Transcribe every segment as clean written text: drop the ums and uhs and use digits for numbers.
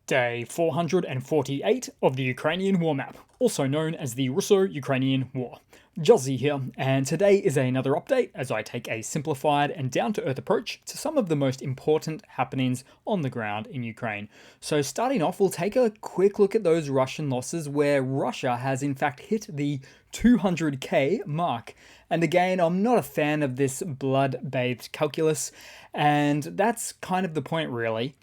Day 448 of the Ukrainian War Map, also known as the Russo-Ukrainian War. Juzzy here, and today is another update as I take a simplified and down-to-earth approach to some of the most important happenings on the ground in Ukraine. So starting off, we'll take a quick look at those Russian losses where Russia has in fact hit the 200k mark. And again, I'm not a fan of this blood-bathed calculus, and that's kind of the point really,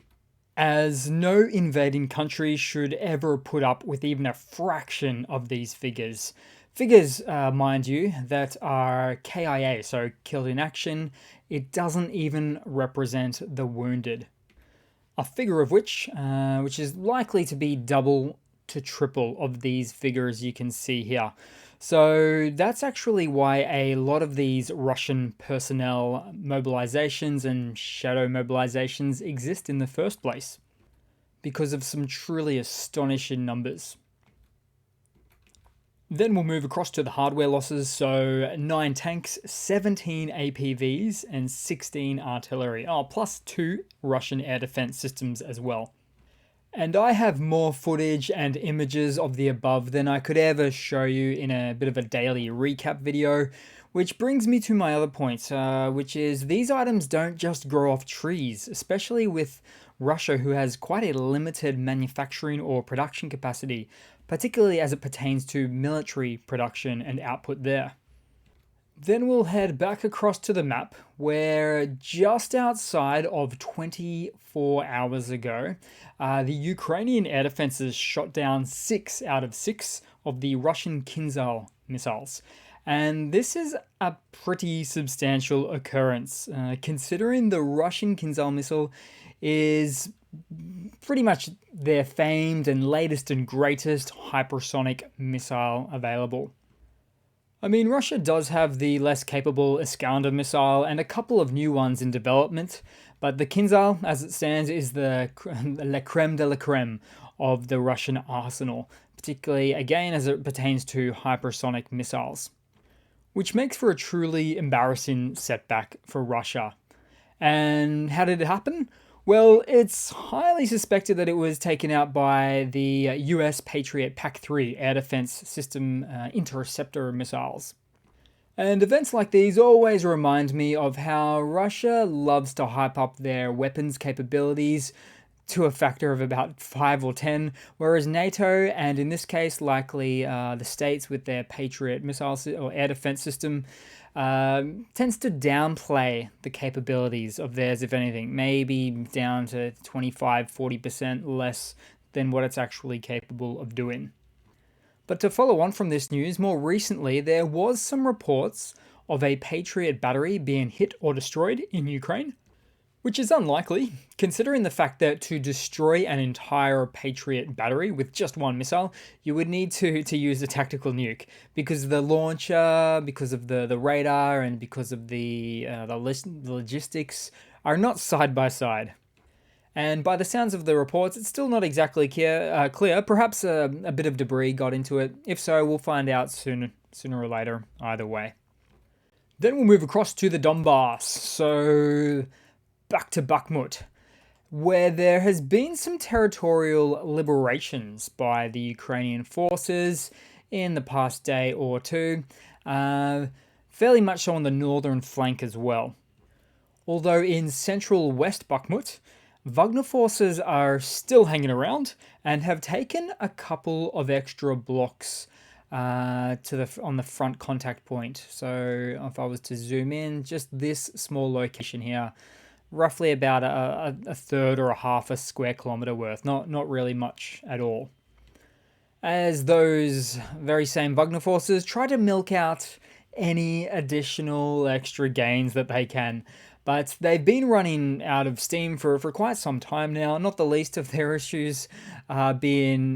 as no invading country should ever put up with even a fraction of these figures. Figures, mind you, that are KIA, so killed in action. It doesn't even represent the wounded. A figure of which is likely to be double to triple of these figures you can see here. So that's actually why a lot of these Russian personnel mobilizations and shadow mobilizations exist in the first place, because of some truly astonishing numbers. Then we'll move across to the hardware losses, so 9 tanks, 17 APVs, and 16 artillery, plus 2 Russian air defense systems as well. And I have more footage and images of the above than I could ever show you in a bit of a daily recap video, which brings me to my other point, which is these items don't just grow off trees, especially with Russia, who has quite a limited manufacturing or production capacity, particularly as it pertains to military production and output there. Then we'll head back across to the map, where just outside of 24 hours ago, the Ukrainian air defenses shot down 6 out of 6 of the Russian Kinzhal missiles. And this is a pretty substantial occurrence, considering the Russian Kinzhal missile is pretty much their famed and latest and greatest hypersonic missile available. I mean, Russia does have the less capable Iskander missile and a couple of new ones in development, but the Kinzhal, as it stands, is the la creme de la creme of the Russian arsenal, particularly, again, as it pertains to hypersonic missiles, which makes for a truly embarrassing setback for Russia. And how did it happen? Well, it's highly suspected that it was taken out by the US Patriot PAC-3 air defense system interceptor missiles. And events like these always remind me of how Russia loves to hype up their weapons capabilities to a factor of about 5 or 10, whereas NATO, and in this case likely the States with their Patriot missile or air defense system, tends to downplay the capabilities of theirs, if anything, maybe down to 25-40% less than what it's actually capable of doing. But to follow on from this news, more recently there was some reports of a Patriot battery being hit or destroyed in Ukraine, which is unlikely, considering the fact that to destroy an entire Patriot battery with just one missile, you would need to use a tactical nuke, because the launcher, because of the radar, and because of the logistics are not side by side. And by the sounds of the reports, it's still not exactly clear. Perhaps a bit of debris got into it. If so, we'll find out sooner or later, either way. Then we'll move across to the Donbass. So back to Bakhmut, where there has been some territorial liberations by the Ukrainian forces in the past day or two, fairly much so on the northern flank as well. Although in central West Bakhmut, Wagner forces are still hanging around and have taken a couple of extra blocks on the front contact point. So if I was to zoom in, just this small location here, roughly about a third or a half a square kilometer worth, not really much at all. As those very same Wagner forces try to milk out any additional extra gains that they can. But they've been running out of steam for quite some time now, not the least of their issues being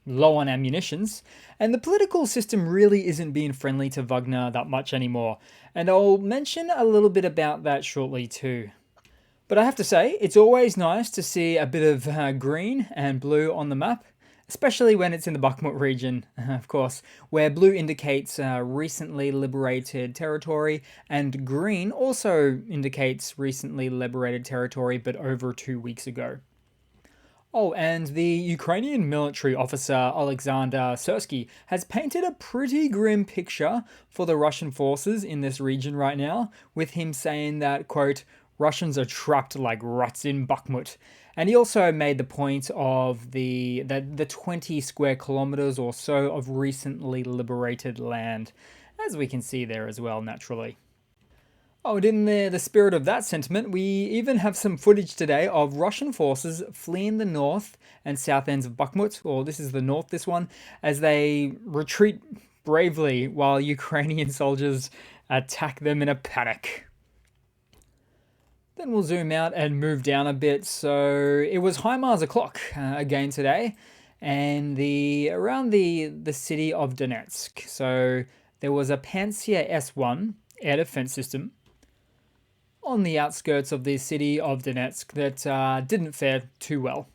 low on ammunitions. And the political system really isn't being friendly to Wagner that much anymore. And I'll mention a little bit about that shortly too. But I have to say, it's always nice to see a bit of green and blue on the map, especially when it's in the Bakhmut region, of course, where blue indicates recently liberated territory, and green also indicates recently liberated territory, but over 2 weeks ago. Oh, and the Ukrainian military officer Alexander Sersky has painted a pretty grim picture for the Russian forces in this region right now, with him saying that, quote, Russians are trapped like rats in Bakhmut. And he also made the point of the 20 square kilometers or so of recently liberated land, as we can see there as well, naturally. Oh, and in the spirit of that sentiment, we even have some footage today of Russian forces fleeing the north and south ends of Bakhmut, or this is the north, this one, as they retreat bravely while Ukrainian soldiers attack them in a panic. Then we'll zoom out and move down a bit. So it was HIMARS o'clock again today, and around the city of Donetsk. So there was a Pantsir S1 air defense system on the outskirts of the city of Donetsk that didn't fare too well.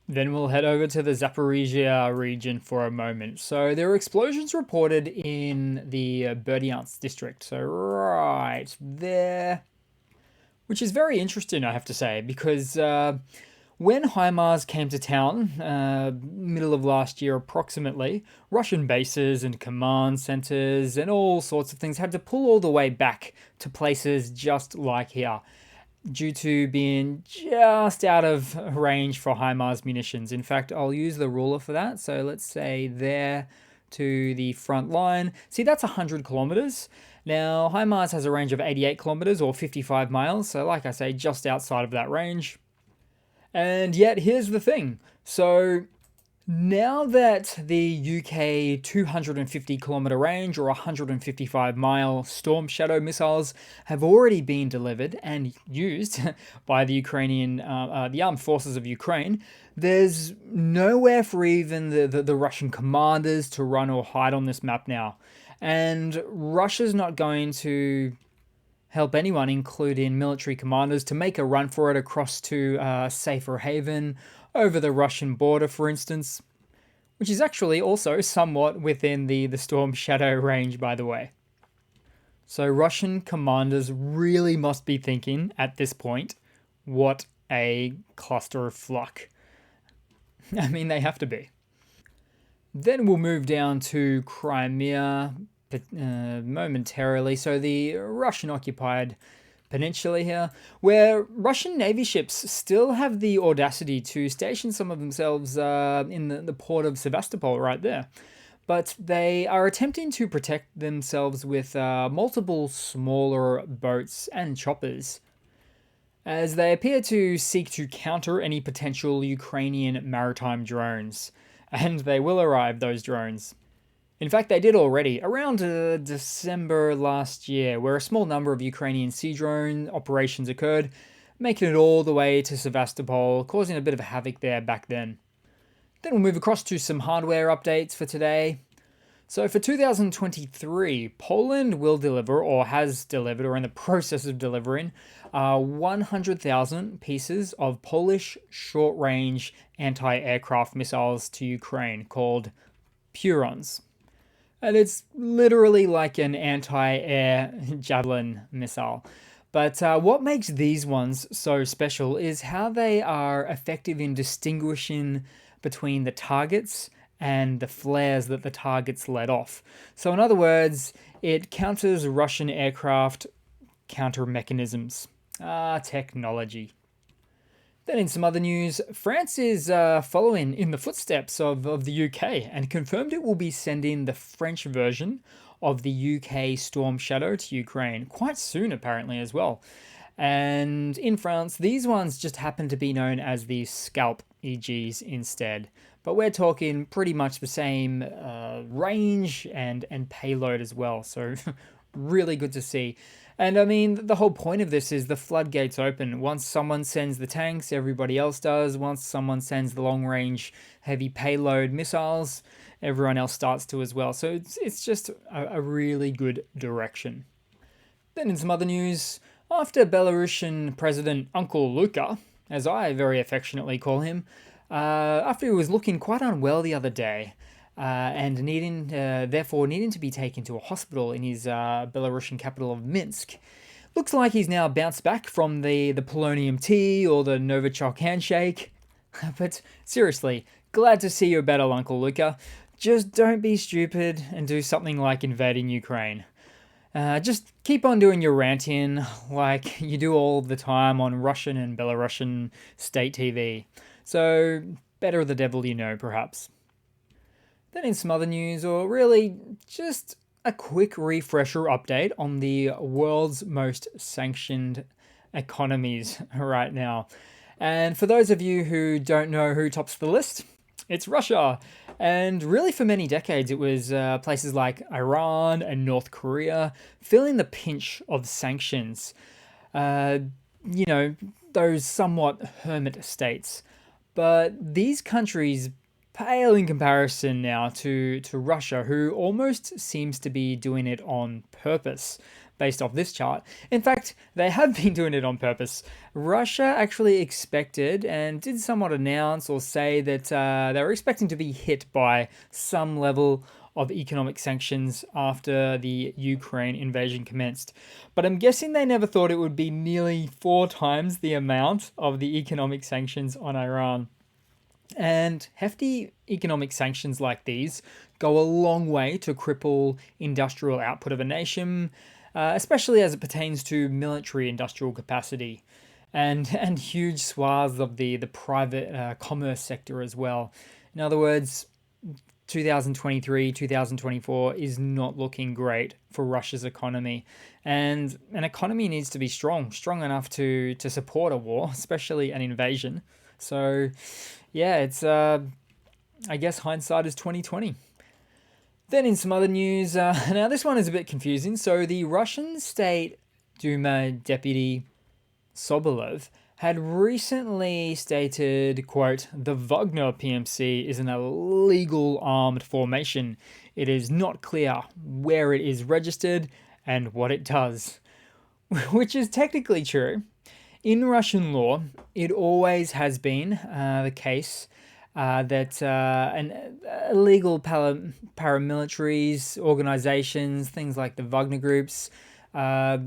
Then we'll head over to the Zaporizhia region for a moment. So there were explosions reported in the Berdyansk district. So right there, which is very interesting, I have to say, because when HIMARS came to town, middle of last year approximately, Russian bases and command centers and all sorts of things had to pull all the way back to places just like here, due to being just out of range for HIMARS munitions. In fact, I'll use the ruler for that. So let's say there to the front line. See, that's 100 kilometers. Now, HIMARS has a range of 88 kilometers or 55 miles. So like I say, just outside of that range. And yet, here's the thing. So now that the UK 250 kilometer range or 155 mile Storm Shadow missiles have already been delivered and used by the the armed forces of Ukraine, there's nowhere for even the Russian commanders to run or hide on this map now. And Russia's not going to help anyone, including military commanders, to make a run for it across to a safer haven over the Russian border, for instance, which is actually also somewhat within the Storm Shadow range, by the way. So Russian commanders really must be thinking at this point, what a cluster of fluck. I mean, they have to be. Then we'll move down to Crimea momentarily. So the Russian-occupied peninsula here, where Russian Navy ships still have the audacity to station some of themselves in the port of Sevastopol right there. But they are attempting to protect themselves with multiple smaller boats and choppers, as they appear to seek to counter any potential Ukrainian maritime drones. And they will arrive, those drones. In fact, they did already, around December last year, where a small number of Ukrainian sea drone operations occurred, making it all the way to Sevastopol, causing a bit of havoc there back then. Then we'll move across to some hardware updates for today. So for 2023, Poland will deliver, or has delivered, or in the process of delivering, 100,000 pieces of Polish short-range anti-aircraft missiles to Ukraine, called Purons. And it's literally like an anti-air javelin missile. But what makes these ones so special is how they are effective in distinguishing between the targets and the flares that the targets let off. So in other words, it counters Russian aircraft counter mechanisms. Technology. Then in some other news, France is following in the footsteps of the UK and confirmed it will be sending the French version of the UK Storm Shadow to Ukraine quite soon, apparently, as well. And in France, these ones just happen to be known as the Scalp EGs instead. But we're talking pretty much the same range and payload as well. So really good to see. And I mean, the whole point of this is the floodgates open. Once someone sends the tanks, everybody else does. Once someone sends the long-range heavy payload missiles, everyone else starts to as well. So it's just a really good direction. Then in some other news, after Belarusian President Uncle Luka, as I very affectionately call him, after he was looking quite unwell the other day, and therefore needing to be taken to a hospital in his Belarusian capital of Minsk, Looks like he's now bounced back from the polonium tea or the Novichok handshake. But seriously, glad to see you're better, Uncle Luca. Just don't be stupid and do something like invading Ukraine. Just keep on doing your ranting like you do all the time on Russian and Belarusian state TV. So, better the devil you know, perhaps. Then in some other news, or really just a quick refresher update on the world's most sanctioned economies right now. And for those of you who don't know who tops the list, it's Russia. And really, for many decades, it was places like Iran and North Korea feeling the pinch of sanctions. You know, those somewhat hermit states. But these countries pale in comparison now to Russia, who almost seems to be doing it on purpose, based off this chart. In fact, they have been doing it on purpose. Russia actually expected and did somewhat announce or say that they were expecting to be hit by some level of economic sanctions after the Ukraine invasion commenced. But I'm guessing they never thought it would be nearly 4 times the amount of the economic sanctions on Iran. And hefty economic sanctions like these go a long way to cripple industrial output of a nation, especially as it pertains to military industrial capacity and huge swaths of the private commerce sector as well. In other words, 2023, 2024 is not looking great for Russia's economy. And an economy needs to be strong enough to support a war, especially an invasion. So, yeah, it's I guess hindsight is 2020. Then in some other news, now this one is a bit confusing. So the Russian State Duma deputy Sobolov had recently stated, quote, "The Wagner PMC is an illegal armed formation. It is not clear where it is registered and what it does," which is technically true. In Russian law, it always has been the case that an illegal paramilitaries, organizations, things like the Wagner groups, they're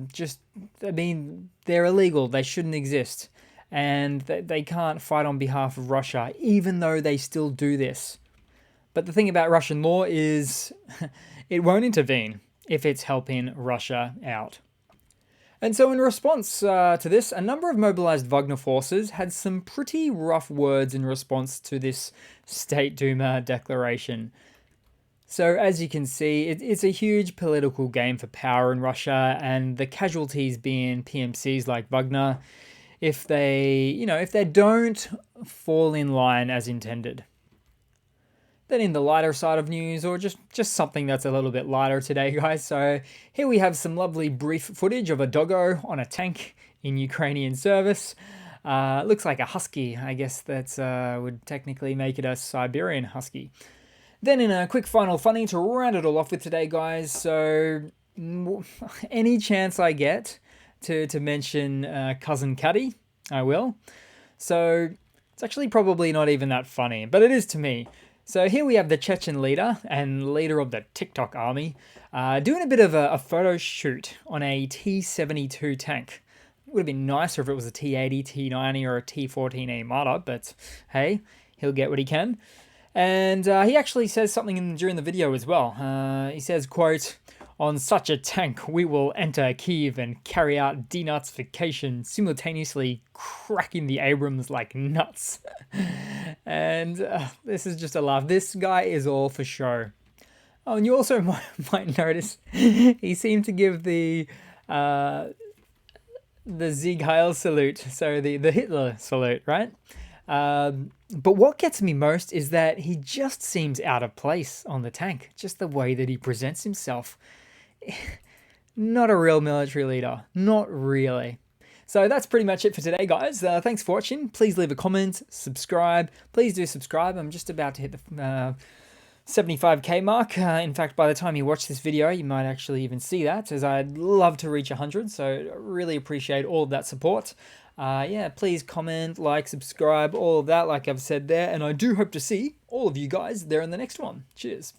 illegal. They shouldn't exist. And they can't fight on behalf of Russia, even though they still do this. But the thing about Russian law is it won't intervene if it's helping Russia out. And so in response to this, a number of mobilized Wagner forces had some pretty rough words in response to this State Duma declaration. So as you can see, it's a huge political game for power in Russia, and the casualties being PMCs like Wagner, if they don't fall in line as intended. Then in the lighter side of news, or just something that's a little bit lighter today, guys. So here we have some lovely brief footage of a doggo on a tank in Ukrainian service. Looks like a husky. I guess that would technically make it a Siberian husky. Then in a quick final funny to round it all off with today, guys. So any chance I get to mention Cousin Caddy, I will. So it's actually probably not even that funny, but it is to me. So here we have the Chechen leader and leader of the TikTok army doing a bit of a photo shoot on a T-72 tank. It would have been nicer if it was a T-80, T-90 or a T-14A Marder, but hey, he'll get what he can. And he actually says something during the video as well. He says, quote, "On such a tank, we will enter Kyiv and carry out denazification, simultaneously cracking the Abrams like nuts." And this is just a laugh. This guy is all for show. Oh, and you also might notice he seemed to give the Sieg Heil salute, so the Hitler salute, right? But what gets me most is that he just seems out of place on the tank. Just the way that he presents himself. Not a real military leader. Not really. So that's pretty much it for today, guys. Thanks for watching. Please leave a comment, subscribe. Please do subscribe. I'm just about to hit the 75k mark. In fact, by the time you watch this video, you might actually even see that, as I'd love to reach 100. So I really appreciate all of that support. Yeah, please comment, like, subscribe, all of that, like I've said there. And I do hope to see all of you guys there in the next one. Cheers.